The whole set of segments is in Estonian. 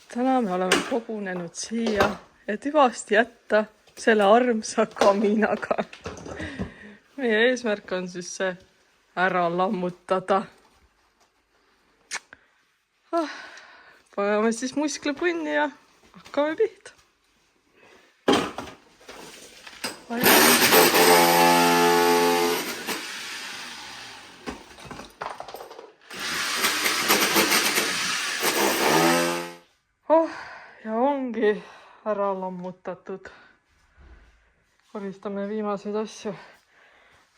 Täna me oleme kogunenud siia, et hüvasti jätta selle armsa kaminaga. Meie eesmärk on siis see ära lammutada. Paneme siis musklepunni ja hakkame pihta. Ja ongi ära lammutatud. Koristame viimaseid asju.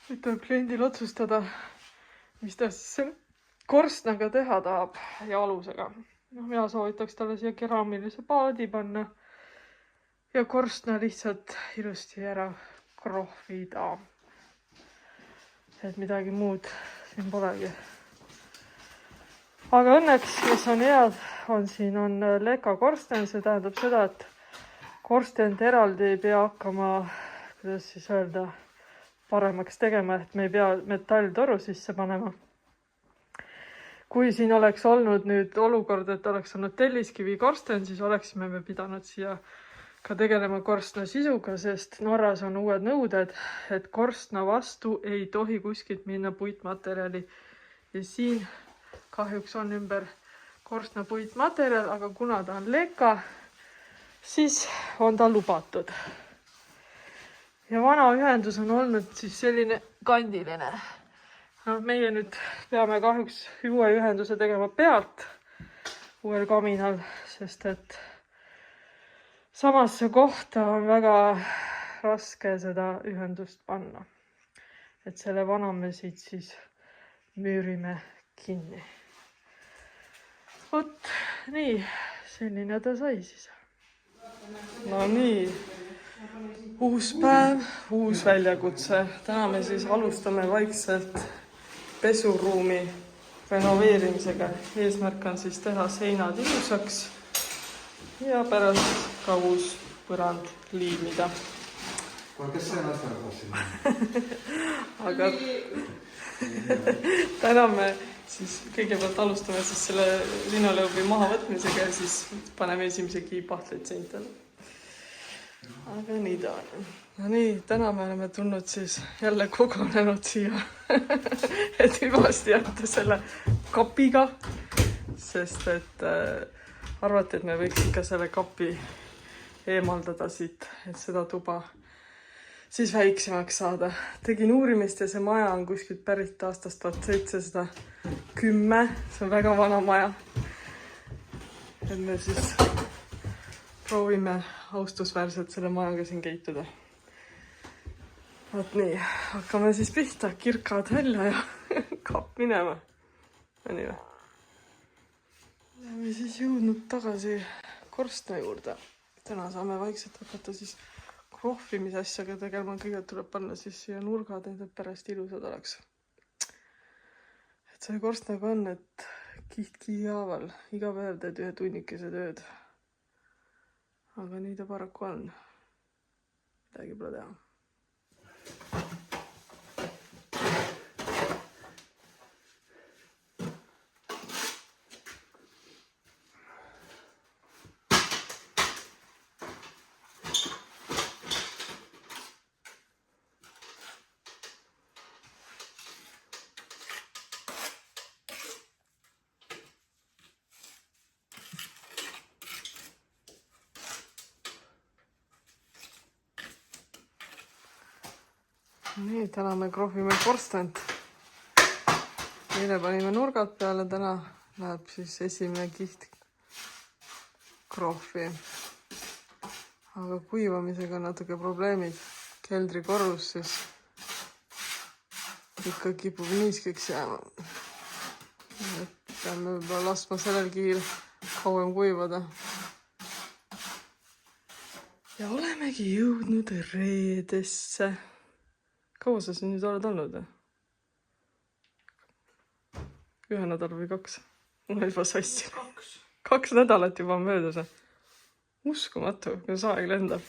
Nüüd tuleb kliendil otsustada, mis ta siis selle korstnaga teha tahab ja alusega. Mina soovitaks talle siia keraamilise paadi panna ja korstna lihtsalt ilusti ära krohvida. Et midagi muud siin polegi. Aga õnneks, mis on head, siin on leka korsten. See tähendab seda, et korstend eraldi ei pea hakkama, kuidas siis öelda, paremaks tegema, et me ei pea metalltoru sisse panema. Kui siin oleks olnud nüüd olukord, et oleks olnud telliskivi korsten, siis oleksime me pidanud siia ka tegelema korstna sisuga, sest Norras on uued nõuded, et korstna vastu ei tohi kuskilt minna puitmaterjali. Ja siin kahjuks on ümber korstna puitmaterjal, aga kuna ta on leka, siis on ta lubatud. Ja vana ühendus on olnud siis selline kandiline. Meie nüüd peame kahjuks uue ühenduse tegema pealt uuel kaminal, sest et samasse kohta on väga raske seda ühendust panna. Et selle vana me siit siis müürime kinni. Vot, nii, selline ta sai siis. No nii, uus päev, uus väljakutse. Täna me siis alustame vaikselt pesuruumi renoveerimisega. Eesmärk on siis teha seinad ilusaks ja pärast ka uus põrand liimida. Kes see nästal Aga täna me siis kõigepealt alustame siis selle linoleumi mahavõtmisega ja siis paneme esimese kiipahtleid seintele. Aga nii ta on. No nii, täna me oleme tulnud siis jälle kogunenud siia, et hüvasti jätta selle kapiga, sest et arvati, et me võiks ikka selle kapi eemaldada siit, et seda tuba siis väiksemaks saada. Tegin uurimist ja see maja on kuskilt pärit aastast 1710. See on väga vana maja. Et me siis proovime austusväärselt selle majaga siin käituda. Vot nii, hakkame siis pihta, kirkad välja ja kapp minema. Nii või? Oleme siis jõudnud tagasi korstna juurde. Täna saame vaikselt hakata siis krohvimise asjaga tegema. Kõigepealt tuleb panna siis siia nurgad, et pärast ilusad oleks. Et see korstnaga on, et kiht-kihi haaval. Iga päev teed ühe tunnikese tööd. Aga nii ta paraku on. Midagi pole teha. Nii, täna me krohvime korstent. Meile panime nurgad peale, täna läheb siis esimene kiht krohvi. Aga kuivamisega on natuke probleemid. Keldrikorrus siis ikka kipub niiskeks jääma. Peame juba laskma sellel kihil kauem kuivada. Ja olemegi jõudnud reedesse. Kaua sa siin nüüd oled olnud? 1 nädal või 2? Mul juba sassi. 2 nädalat juba on möödas. Uskumatu, kuidas aeg lendab.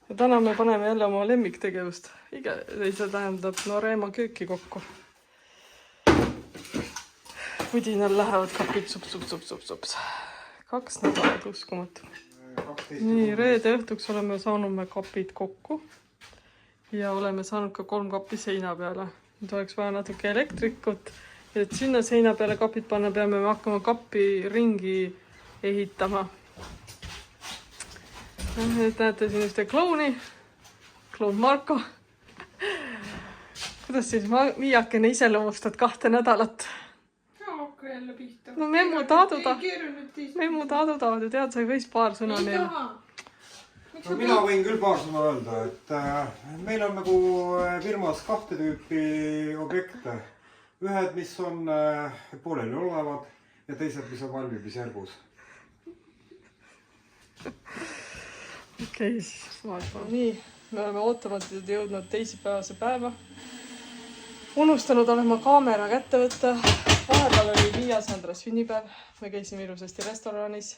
Ja täna me paneme jälle oma lemmiktegevust. See tähendab Noreema kööki kokku. Pudinal lähevad kapid sups. 2 nädalat, uskumatu. Nii, reede õhtuks oleme saanud me kapid kokku. Ja oleme saanud ka 3 kappi seina peale. Nüüd oleks vaja natuke elektrikut. Ja et sinna seina peale kapid panna, peame me hakkama kappi ringi ehitama. Nüüd näete siin ühte klouni. Kloun Marko. Kuidas siis viiakene iseloomustad 2 nädalat? Hakka jälle pihta. No memmu taadu, tead, sa ei võis paar sõna neile. No mina võin küll paar sõna öelda, et meil on nagu firmas 2 tüüpi objekte. Ühed, mis on pooleli olevad ja teised, mis on valmimisjärgus. Okei, siis vaatame. Nii, me oleme ootamatult jõudnud teisipäevase päeva. Unustanud olema kaamera kätte võtta. Vahepeal oli Liia Sandra sünnipäev. Me käisime ilusasti restoranis.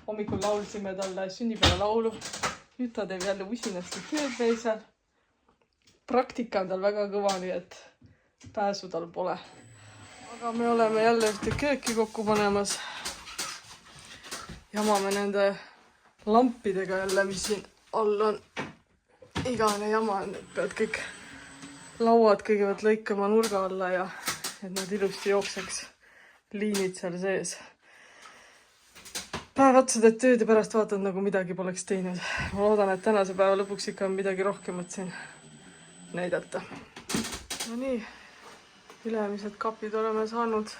Hommikul laulsime talle sünnipäeva laulu. Nüüd ta teeb jälle usinasti tööd meil seal. Praktika on tal väga kõva, nii et pääsu tal pole. Aga me oleme jälle ühte kööki kokku panemas. Jamame nende lampidega jälle, mis siin all on. Igane jama on, et pead kõik lauad kõigepealt lõikama nurga alla ja et nad ilusti jookseks liinid seal sees. Päev otsa teed tööd ja pärast vaatad, nagu midagi poleks teinud. Ma loodan, et tänase päeva lõpuks ikka on midagi rohkemat siin näidata. No nii, ülemised kapid oleme saanud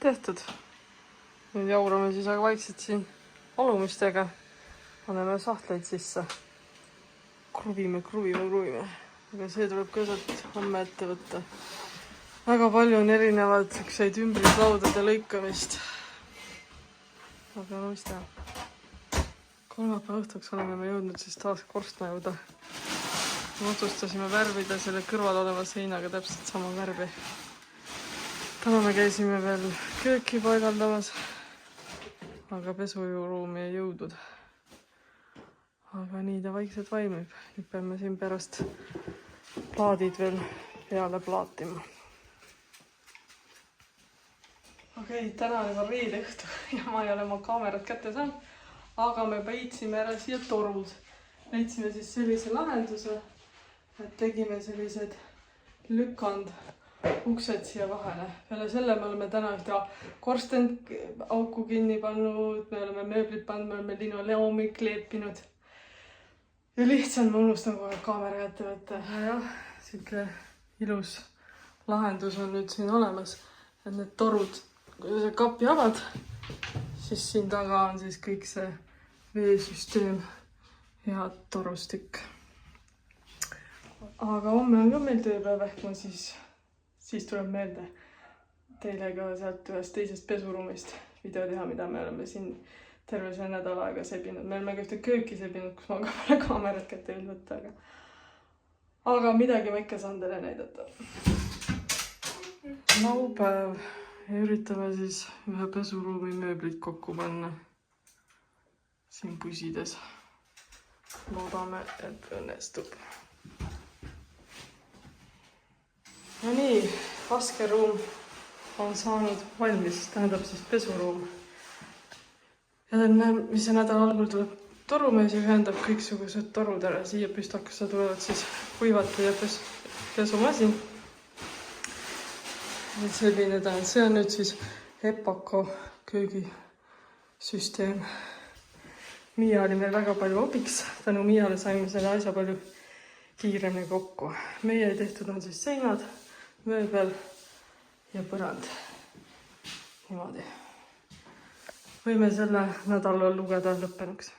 tehtud. Nüüd jaurame siis aga vaikselt siin alumistega. Paneme sahtleid sisse. Kruvime. Aga see tuleb ka sealt homme ette võtta. Väga palju on erinevad sükseid ümbrislaudade lõikamist. Aga no mis teha. Kolmapäeva õhtuks oleme me jõudnud siis taas korstna juurde. Me otsustasime värvida selle kõrval oleva seinaga täpselt sama värvi. Täna me käisime veel kööki paigaldamas, aga pesuruumi ei jõudnud. Aga nii ta vaikselt vaimib. Nüüd peame siin pärast plaadid veel peale plaatima. Okei, täna on juba reede õhtu ja ma ei ole oma kaamerat kätte saanud, aga me peitsime ära siia torud. Leidsime siis sellise lahenduse, et tegime sellised lükand uksed siia vahele. Peale selle me oleme täna ühte korsten auku kinni pannud, me oleme mööblit pannud, me oleme linoleumi kleepinud. Ja lihtsalt ma unustan kohe kaamera kätte võtta. Ja siuke ilus lahendus on nüüd siin olemas, et need torud, kui sa kapi avad, siis siin taga on siis kõik see veesüsteem ja torustik. Aga homme on ka meil tööpäev, ehk ma siis tuleb meelde teile ka sealt ühest teisest pesuruumist video teha, mida me oleme siin terve see nädal aega sebinud. Me oleme ka ühte kööki sebinud, kus ma ka pole kaamerat kätte võtta, aga midagi ma ikka saan teile näidata. Laupäev ja üritame siis ühe pesuruumi mööblit kokku panna siin pusides. Loodame, et õnnestub. No nii, vaskeruum on saanud valmis, tähendab siis pesuruum. Ja mis see nädal algul tuleb torumees ja ühendab kõiksugused torud ära. Siia püstakusse tulevad siis kuivati ja pesumasin. Et selline ta on. See on nüüd siis Epako köögisüsteem. Miia oli meil väga palju abiks. Tänu Miiale saime selle asja palju kiiremini kokku. Meie tehtud on siis seinad, mööbel ja põrand. Niimoodi. Võime selle nädala lugeda lõppenuks.